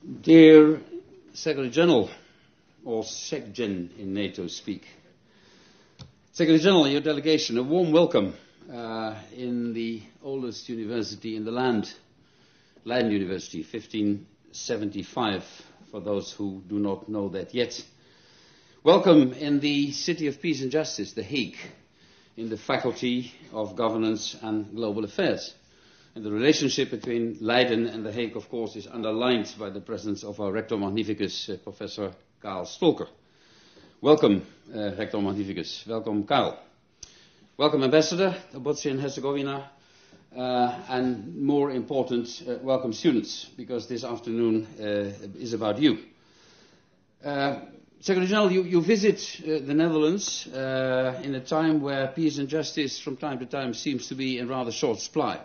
Dear Secretary General, or SecGen in NATO speak, Secretary General, your delegation, a warm welcome in the oldest university in the land, Leiden University, 1575, for those who do not know that yet. Welcome in the City of Peace and Justice, The Hague, in the Faculty of Governance and Global Affairs. And the relationship between Leiden and The Hague, of course, is underlined by the presence of our Rector Magnificus, Professor Karl Stolker. Welcome, Rector Magnificus. Welcome, Karl. Welcome, Ambassador of Bosnia and Herzegovina. And more important, welcome students, because this afternoon is about you. Secretary General, you visit the Netherlands in a time where peace and justice from time to time seems to be in rather short supply.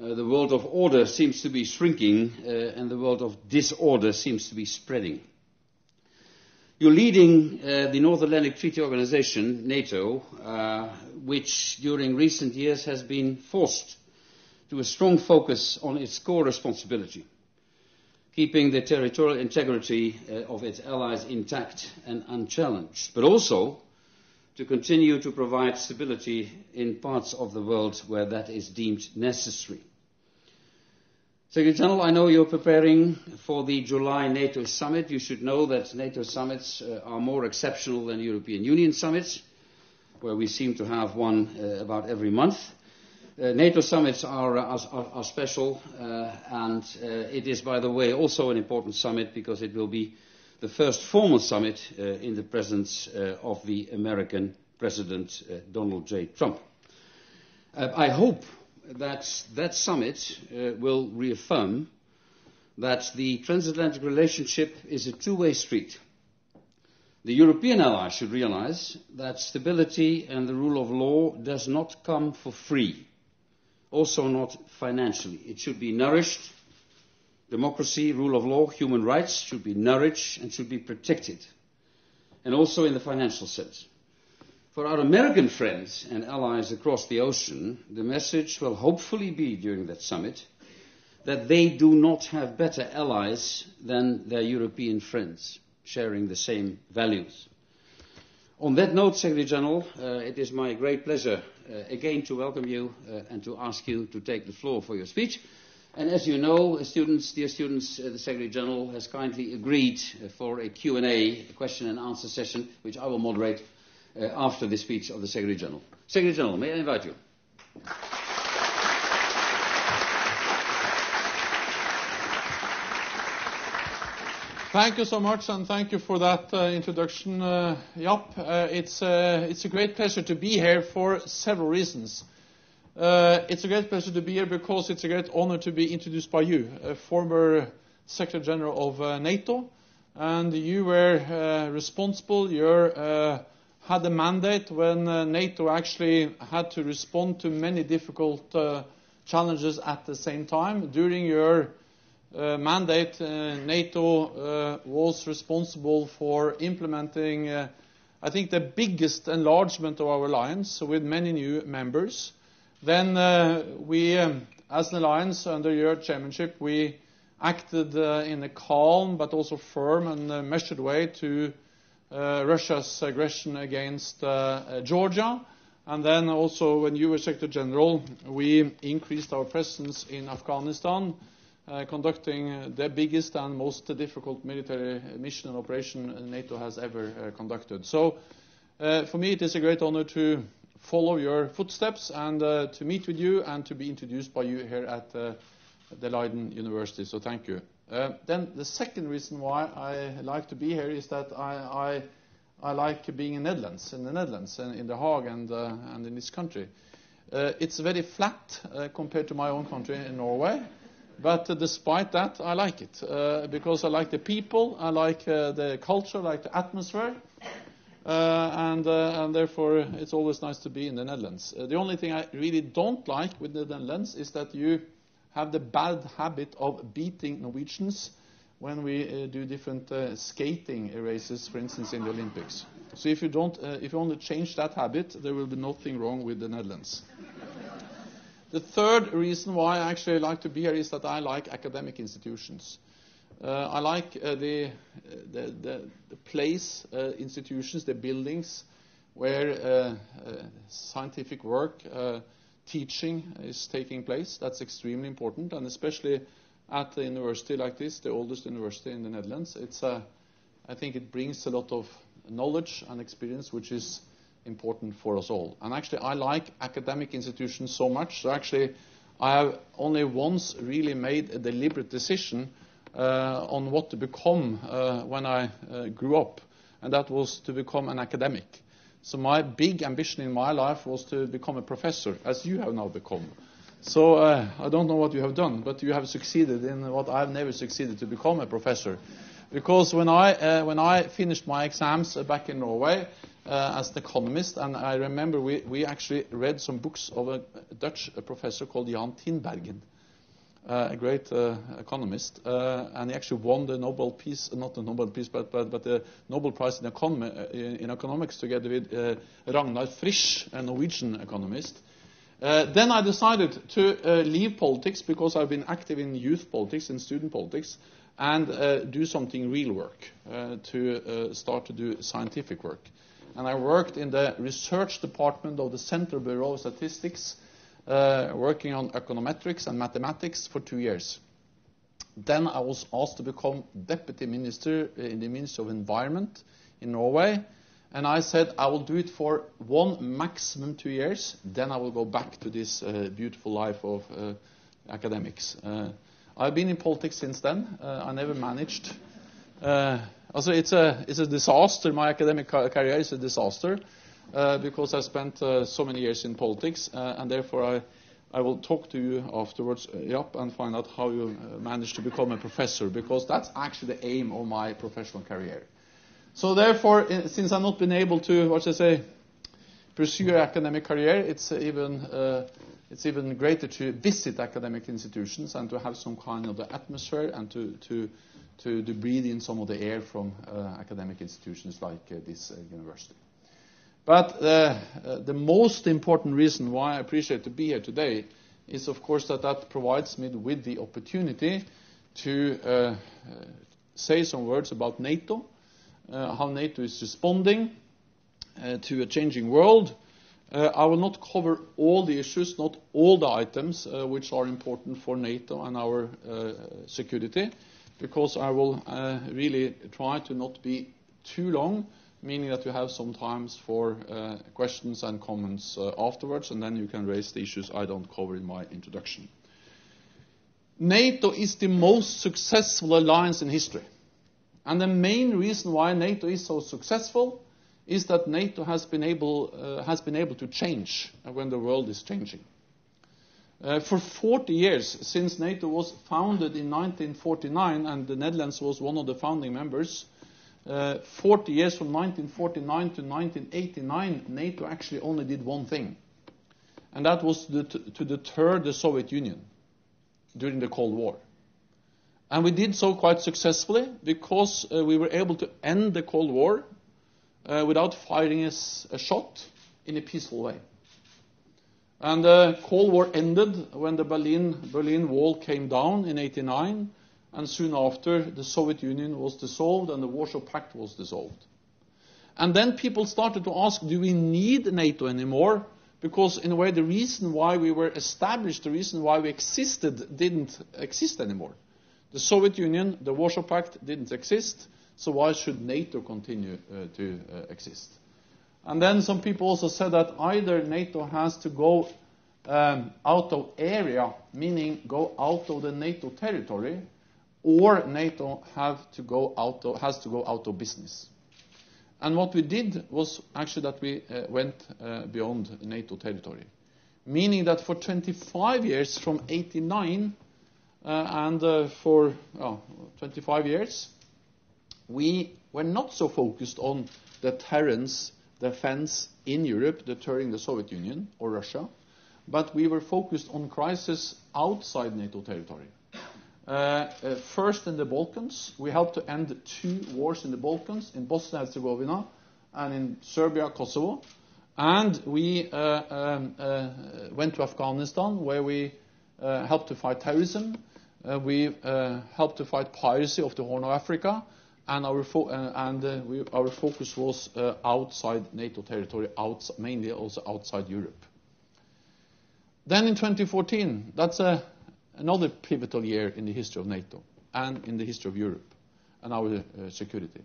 The world of order seems to be shrinking and the world of disorder seems to be spreading. You're leading the North Atlantic Treaty Organization, NATO, which during recent years has been forced to a strong focus on its core responsibility, keeping the territorial integrity of its allies intact and unchallenged, but also to continue to provide stability in parts of the world where that is deemed necessary. Secretary General, I know you're preparing for the July NATO summit. You should know that NATO summits are more exceptional than European Union summits, where we seem to have one about every month. NATO summits are special, and it is, by the way, also an important summit because it will be the first formal summit in the presence of the American President Donald J. Trump. I hope that summit will reaffirm that the transatlantic relationship is a two-way street. The European allies should realize that stability and the rule of law does not come for free, also not financially. It should be nourished. Democracy, rule of law, human rights should be nourished and should be protected, and also in the financial sense. For our American friends and allies across the ocean, the message will hopefully be during that summit that they do not have better allies than their European friends, sharing the same values. On that note, Secretary General, it is my great pleasure again to welcome you and to ask you to take the floor for your speech. And as you know, dear students, the Secretary General has kindly agreed for a Q&A, a question and answer session, which I will moderate after the speech of the Secretary General. Secretary General, may I invite you? Thank you so much, and thank you for that introduction, Jaap. It's a great pleasure to be here for several reasons. It's a great pleasure to be here because it's a great honor to be introduced by you, a former Secretary General of NATO, and you were responsible. You had a mandate when NATO actually had to respond to many difficult challenges at the same time. During your mandate, NATO was responsible for implementing, I think, the biggest enlargement of our alliance with many new members. Then we, as an alliance under your chairmanship, we acted in a calm but also firm and measured way to Russia's aggression against Georgia. And then also when you were Secretary General, we increased our presence in Afghanistan, conducting the biggest and most difficult military mission and operation NATO has ever conducted. So for me it is a great honor to follow your footsteps and to meet with you and to be introduced by you here at the Leiden University. So thank you. Then the second reason why I like to be here is that I like being in the Netherlands, in The Hague and in this country. It's very flat compared to my own country in Norway, but despite that I like it because I like the people, I like the culture, I like the atmosphere, and therefore it's always nice to be in the Netherlands. The only thing I really don't like with the Netherlands is that you have the bad habit of beating Norwegians when we do different skating races, for instance, in the Olympics. So if you only change that habit, there will be nothing wrong with the Netherlands. The third reason why I actually like to be here is that I like academic institutions. I like the place, institutions, the buildings where scientific work, teaching is taking place. That's extremely important, and especially at a university like this, the oldest university in the Netherlands, I think it brings a lot of knowledge and experience, which is important for us all. And actually, I like academic institutions so much. So actually, I have only once really made a deliberate decision on what to become when I grew up, and that was to become an academic. So my big ambition in my life was to become a professor, as you have now become. So I don't know what you have done, but you have succeeded in what I've never succeeded, to become a professor. Because when I finished my exams back in Norway as an economist, and I remember we actually read some books of a Dutch professor called Jan Tinbergen, a great economist, and he actually won the Nobel Peace, not the Nobel Peace, but the Nobel Prize in economics together with Ragnar Frisch, a Norwegian economist. Then I decided to leave politics, because I've been active in youth politics and student politics, and do something real work, to start to do scientific work. And I worked in the research department of the Central Bureau of Statistics, working on econometrics and mathematics for 2 years. Then I was asked to become deputy minister in the Ministry of Environment in Norway. And I said I will do it for 1, maximum 2 years. Then I will go back to this beautiful life of academics. I've been in politics since then. I never managed. Also, it's a disaster. My academic career is a disaster because I spent so many years in politics, and therefore I will talk to you afterwards, Jaap, and find out how you managed to become a professor, because that's actually the aim of my professional career. So therefore, since I've not been able to, pursue an academic career, it's even greater to visit academic institutions and to have some kind of the atmosphere and to breathe in some of the air from academic institutions like this university. But the most important reason why I appreciate to be here today is, of course, that provides me with the opportunity to say some words about NATO, how NATO is responding to a changing world. I will not cover all the issues, not all the items which are important for NATO and our security, because I will really try to not be too long, meaning that you have some time for questions and comments afterwards, and then you can raise the issues I don't cover in my introduction. NATO is the most successful alliance in history. And the main reason why NATO is so successful is that NATO has been able to change when the world is changing. For 40 years, since NATO was founded in 1949, and the Netherlands was one of the founding members, 40 years from 1949 to 1989, NATO actually only did one thing. And that was to deter the Soviet Union during the Cold War. And we did so quite successfully, because we were able to end the Cold War without firing a shot in a peaceful way. And the Cold War ended when the Berlin Wall came down in 1989, and soon after the Soviet Union was dissolved and the Warsaw Pact was dissolved. And then people started to ask, do we need NATO anymore? Because in a way the reason why we were established, the reason why we existed, didn't exist anymore. The Soviet Union, the Warsaw Pact didn't exist, so why should NATO continue to exist? And then some people also said that either NATO has to go out of area, meaning go out of the NATO territory, or NATO has to go out of business. And what we did was actually that we went beyond NATO territory, meaning that for 25 years, from 89 for 25 years, we were not so focused on deterrence, defense in Europe, deterring the Soviet Union or Russia, but we were focused on crisis outside NATO territory. First in the Balkans, we helped to end 2 wars in the Balkans, in Bosnia and Herzegovina and in Serbia, Kosovo. And we went to Afghanistan, where we helped to fight terrorism. We helped to fight piracy off the Horn of Africa, and our focus was outside NATO territory, mainly also outside Europe. Then in 2014, that's another pivotal year in the history of NATO and in the history of Europe and our security.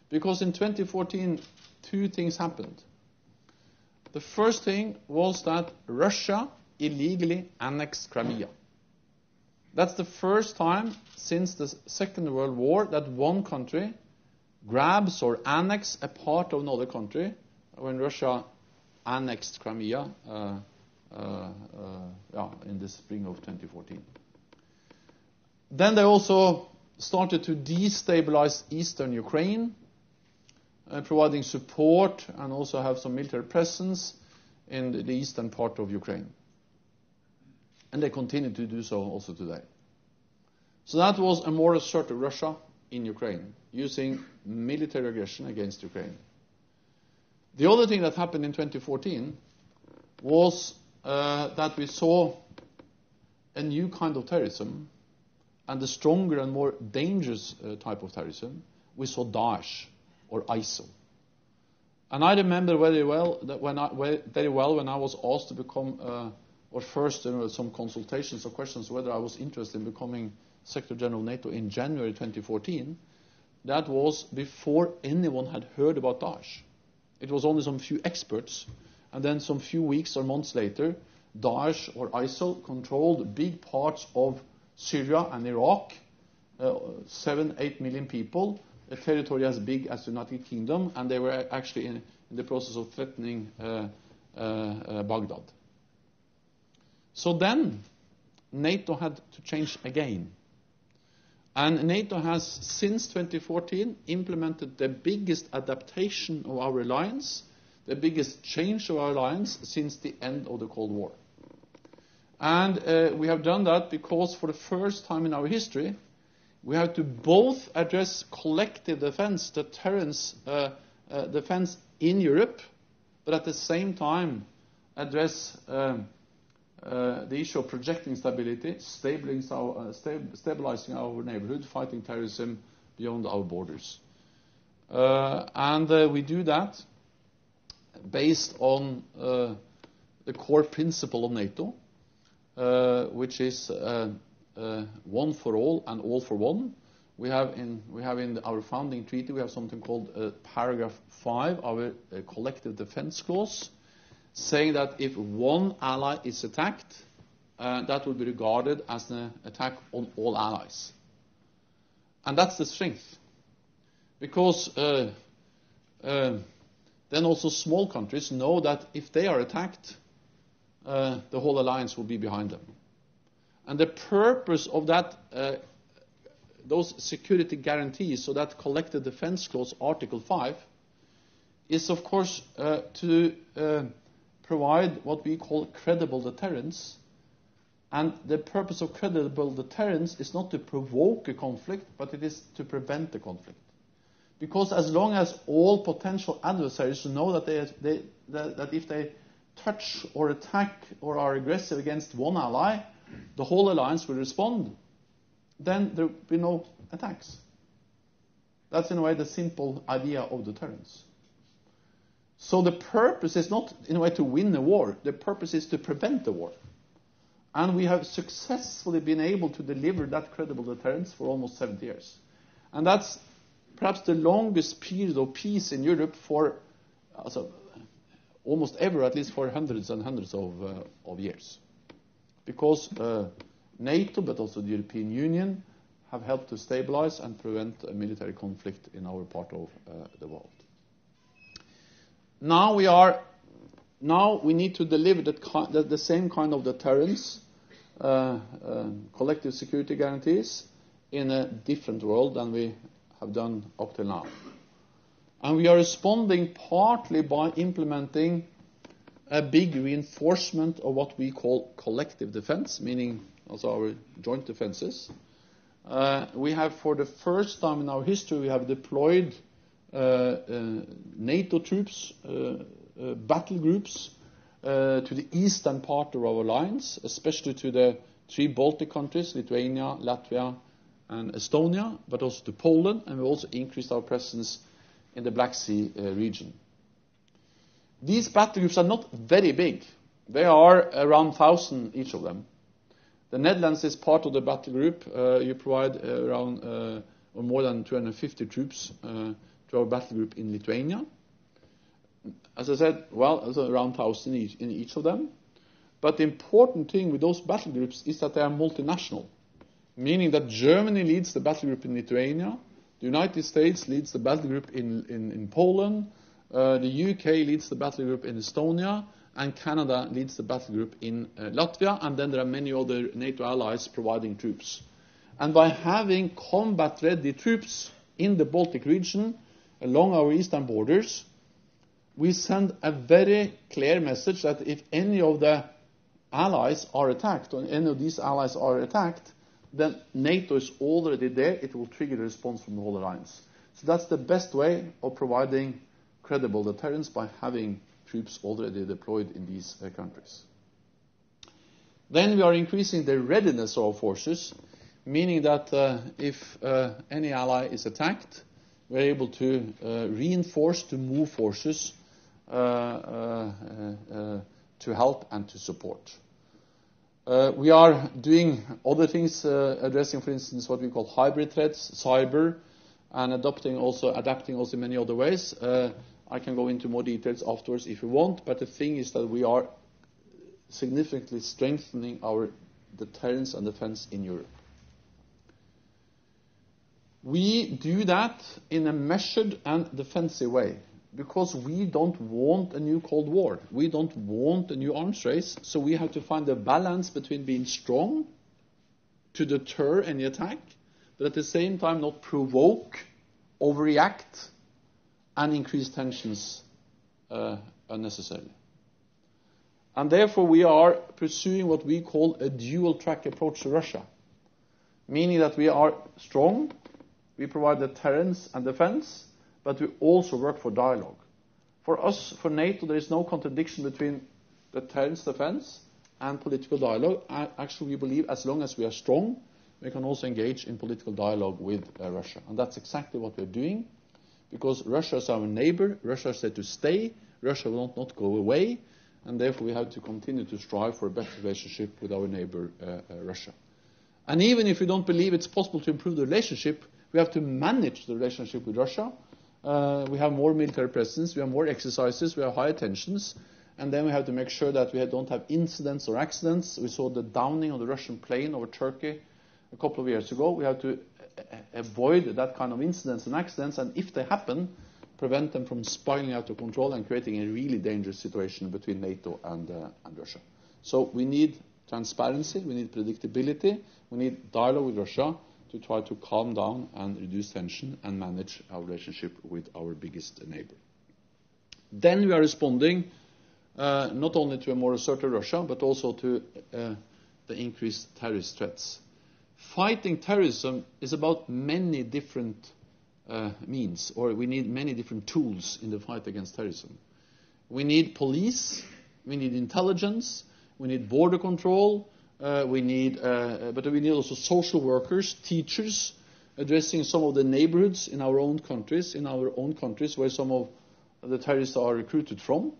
Because in 2014, two things happened. The first thing was that Russia illegally annexed Crimea. That's the first time since the Second World War that one country grabs or annexes a part of another country. When Russia annexed Crimea in the spring of 2014. Then they also started to destabilize eastern Ukraine, providing support and also have some military presence in the eastern part of Ukraine. And they continue to do so also today. So that was a more assertive Russia in Ukraine, using military aggression against Ukraine. The other thing that happened in 2014 was that we saw a new kind of terrorism, and the stronger and more dangerous type of terrorism. We saw Daesh or ISIL. And I remember very well when I was asked to become, or first some consultations or questions whether I was interested in becoming Secretary General of NATO in January 2014. That was before anyone had heard about Daesh. It was only some few experts, and then some few weeks or months later, Daesh or ISIL controlled big parts of Syria and Iraq, 7-8 million people, a territory as big as the United Kingdom, and they were actually in the process of threatening Baghdad. So then, NATO had to change again. And NATO has, since 2014, implemented the biggest adaptation of our alliance, the biggest change of our alliance since the end of the Cold War. And we have done that because for the first time in our history, we have to both address collective defense, deterrence, defense in Europe, but at the same time address the issue of projecting stability, stabilizing our neighborhood, fighting terrorism beyond our borders. And we do that based on the core principle of NATO, which is one for all and all for one. We have in our founding treaty, we have something called paragraph 5, our collective defense clause, saying that if one ally is attacked, that will be regarded as an attack on all allies. And that's the strength. Because then also small countries know that if they are attacked, the whole alliance will be behind them. And the purpose of that, those security guarantees, so that collective defense clause, Article 5, is of course to provide what we call credible deterrence. And the purpose of credible deterrence is not to provoke a conflict, but it is to prevent the conflict. Because as long as all potential adversaries know that that if they touch or attack or are aggressive against one ally, the whole alliance will respond, then there will be no attacks. That's in a way the simple idea of deterrence. So the purpose is not in a way to win the war, the purpose is to prevent the war. And we have successfully been able to deliver that credible deterrence for almost 70 years. And that's perhaps the longest period of peace in Europe for almost ever, at least for hundreds and hundreds of years. Because NATO, but also the European Union, have helped to stabilize and prevent a military conflict in our part of the world. Now we need to deliver the same kind of deterrence, collective security guarantees, in a different world than we have done up till now. And we are responding partly by implementing a big reinforcement of what we call collective defense, meaning also our joint defenses. We have, for the first time in our history, we have deployed NATO troops, battle groups, to the eastern part of our alliance, especially to the 3 Baltic countries, Lithuania, Latvia, and Estonia, but also to Poland, and we also increased our presence in the Black Sea region. These battle groups are not very big. They are around 1,000 each of them. The Netherlands is part of the battle group. You provide around or more than 250 troops to our battle group in Lithuania. As I said, well, it's around 1,000 in each of them. But the important thing with those battle groups is that they are multinational, meaning that Germany leads the battle group in Lithuania, the United States leads the battle group in Poland, the UK leads the battle group in Estonia, and Canada leads the battle group in Latvia, and then there are many other NATO allies providing troops. And by having combat-ready troops in the Baltic region, along our eastern borders, we send a very clear message that if any of the allies are attacked, or any of these allies are attacked, then NATO is already there. It will trigger a response from the whole alliance. So that's the best way of providing credible deterrence, by having troops already deployed in these countries. Then we are increasing the readiness of our forces, meaning that if any ally is attacked, we're able to reinforce, to move forces to help and to support. We are doing other things, addressing, for instance, what we call hybrid threats, cyber, and adapting also in many other ways. I can go into more details afterwards if you want, but the thing is that we are significantly strengthening our deterrence and defense in Europe. We do that in a measured and defensive way, because we don't want a new Cold War. We don't want a new arms race, so we have to find a balance between being strong to deter any attack, but at the same time not provoke, overreact, and increase tensions unnecessarily. And therefore we are pursuing what we call a dual-track approach to Russia, meaning that we are strong, we provide deterrence and defense, but we also work for dialogue. For us, for NATO, there is no contradiction between deterrence, defense, and political dialogue. Actually, we believe as long as we are strong, we can also engage in political dialogue with Russia. And that's exactly what we're doing, because Russia is our neighbor, Russia is there to stay, Russia will not go away, and therefore we have to continue to strive for a better relationship with our neighbor, Russia. And even if we don't believe it's possible to improve the relationship, we have to manage the relationship with Russia. We have more military presence, we have more exercises, we have higher tensions, and then we have to make sure that we don't have incidents or accidents. We saw the downing of the Russian plane over Turkey a couple of years ago. We have to avoid that kind of incidents and accidents, and if they happen, prevent them from spiraling out of control and creating a really dangerous situation between NATO and Russia. So we need transparency, we need predictability, we need dialogue with Russia to try to calm down and reduce tension and manage our relationship with our biggest neighbor. Then we are responding not only to a more assertive Russia, but also to the increased terrorist threats. Fighting terrorism is about many different means, or we need many different tools in the fight against terrorism. We need police, we need intelligence, we need border control, but we need also social workers, teachers, addressing some of the neighborhoods in our own countries, where some of the terrorists are recruited from.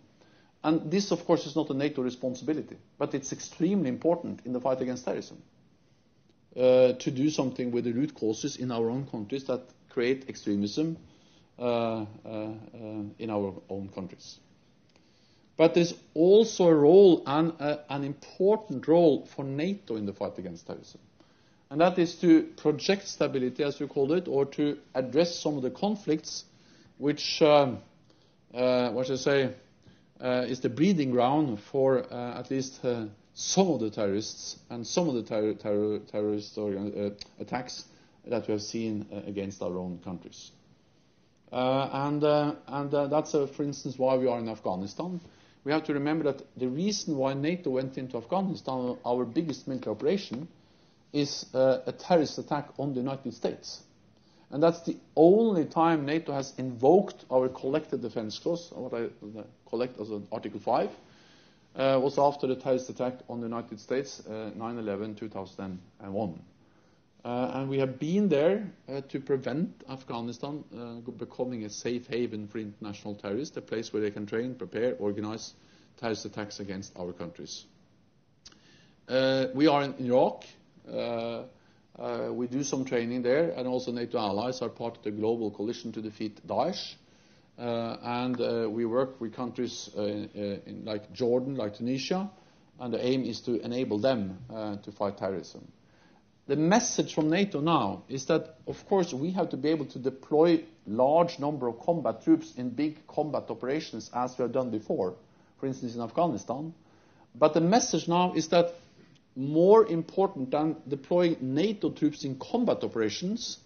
And this, of course, is not a NATO responsibility, but it's extremely important in the fight against terrorism to do something with the root causes in our own countries that create extremism in our own countries. But there's also a role, and an important role, for NATO in the fight against terrorism. And that is to project stability, as we call it, or to address some of the conflicts which, is the breeding ground for at least some of the terrorists and some of the terrorist attacks that we have seen against our own countries. That's, for instance, why we are in Afghanistan. We have to remember that the reason why NATO went into Afghanistan, our biggest military operation, is a terrorist attack on the United States. And that's the only time NATO has invoked our collective defense clause, what I collect as an Article 5, was after the terrorist attack on the United States, 9/11/2001. And we have been there to prevent Afghanistan becoming a safe haven for international terrorists, a place where they can train, prepare, organize terrorist attacks against our countries. We are in Iraq. We do some training there, and also NATO allies are part of the global coalition to defeat Daesh. And we work with countries in like Jordan, like Tunisia, and the aim is to enable them to fight terrorism. The message from NATO now is that, of course, we have to be able to deploy large number of combat troops in big combat operations as we have done before, for instance in Afghanistan. But the message now is that more important than deploying NATO troops in combat operations,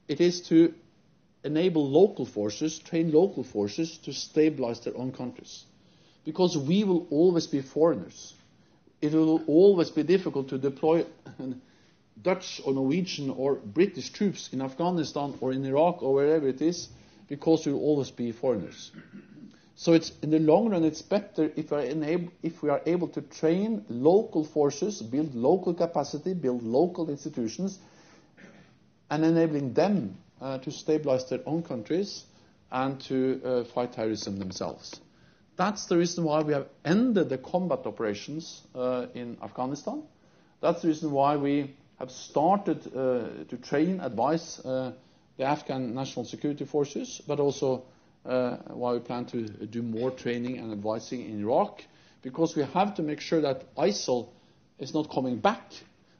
it is to enable local forces, train local forces to stabilize their own countries. Because we will always be foreigners. It will always be difficult to deploy Dutch or Norwegian or British troops in Afghanistan or in Iraq or wherever it is, because we will always be foreigners. So it's, in the long run, it's better if we are able to train local forces, build local capacity, build local institutions, and enabling them to stabilize their own countries and to fight terrorism themselves. That's the reason why we have ended the combat operations in Afghanistan. That's the reason why we have started to train, advise the Afghan National Security Forces, but also why we plan to do more training and advising in Iraq, because we have to make sure that ISIL is not coming back.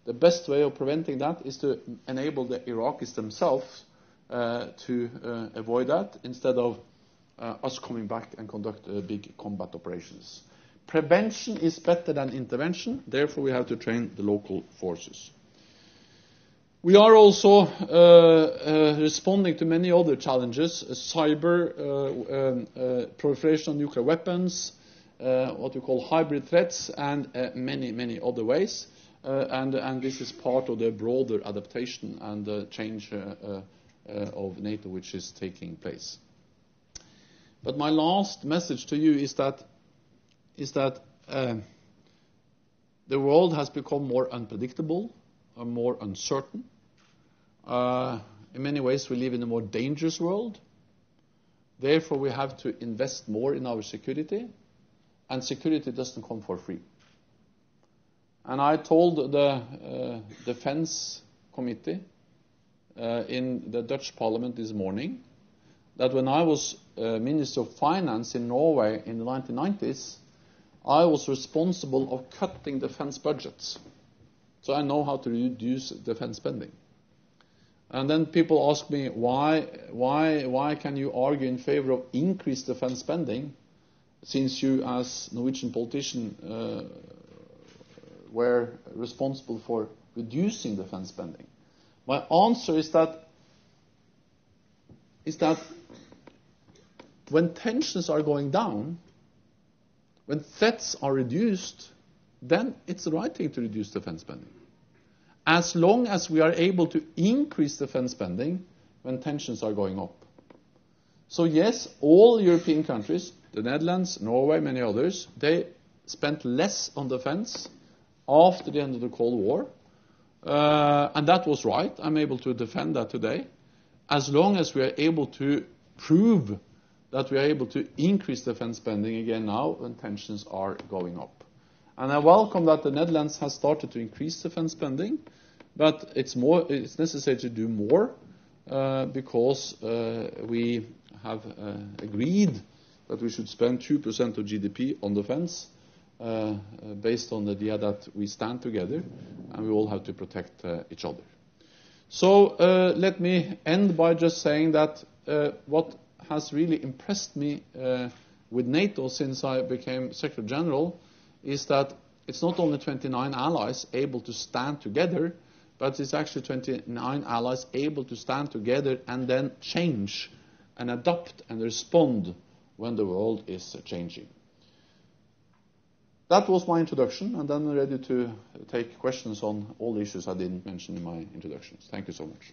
The best way of preventing that is to enable the Iraqis themselves to avoid that, instead of us coming back and conduct big combat operations. Prevention is better than intervention, therefore we have to train the local forces. We are also responding to many other challenges: cyber, proliferation of nuclear weapons, what we call hybrid threats, and many other ways. And this is part of the broader adaptation and the change of NATO which is taking place. But my last message to you is that the world has become more unpredictable, more uncertain. In many ways, we live in a more dangerous world. Therefore, we have to invest more in our security, and security doesn't come for free. And I told the Defense Committee in the Dutch Parliament this morning that when I was Minister of Finance in Norway in the 1990s, I was responsible of cutting defense budgets. So I know how to reduce defense spending. And then people ask me, why can you argue in favor of increased defense spending, since you as Norwegian politician were responsible for reducing defense spending? My answer is that when tensions are going down, when threats are reduced, then it's the right thing to reduce defense spending. As long as we are able to increase defense spending when tensions are going up. So yes, all European countries, the Netherlands, Norway, many others, they spent less on defense after the end of the Cold War. And that was right. I'm able to defend that today. As long as we are able to prove that we are able to increase defense spending again now when tensions are going up. And I welcome that the Netherlands has started to increase defense spending, but it's necessary to do more because we have agreed that we should spend 2% of GDP on defense based on the idea that we stand together and we all have to protect each other. So let me end by just saying that what has really impressed me with NATO since I became Secretary General is that it's not only 29 allies able to stand together, but it's actually 29 allies able to stand together and then change and adapt and respond when the world is changing. That was my introduction, and then I'm ready to take questions on all the issues I didn't mention in my introductions. Thank you so much.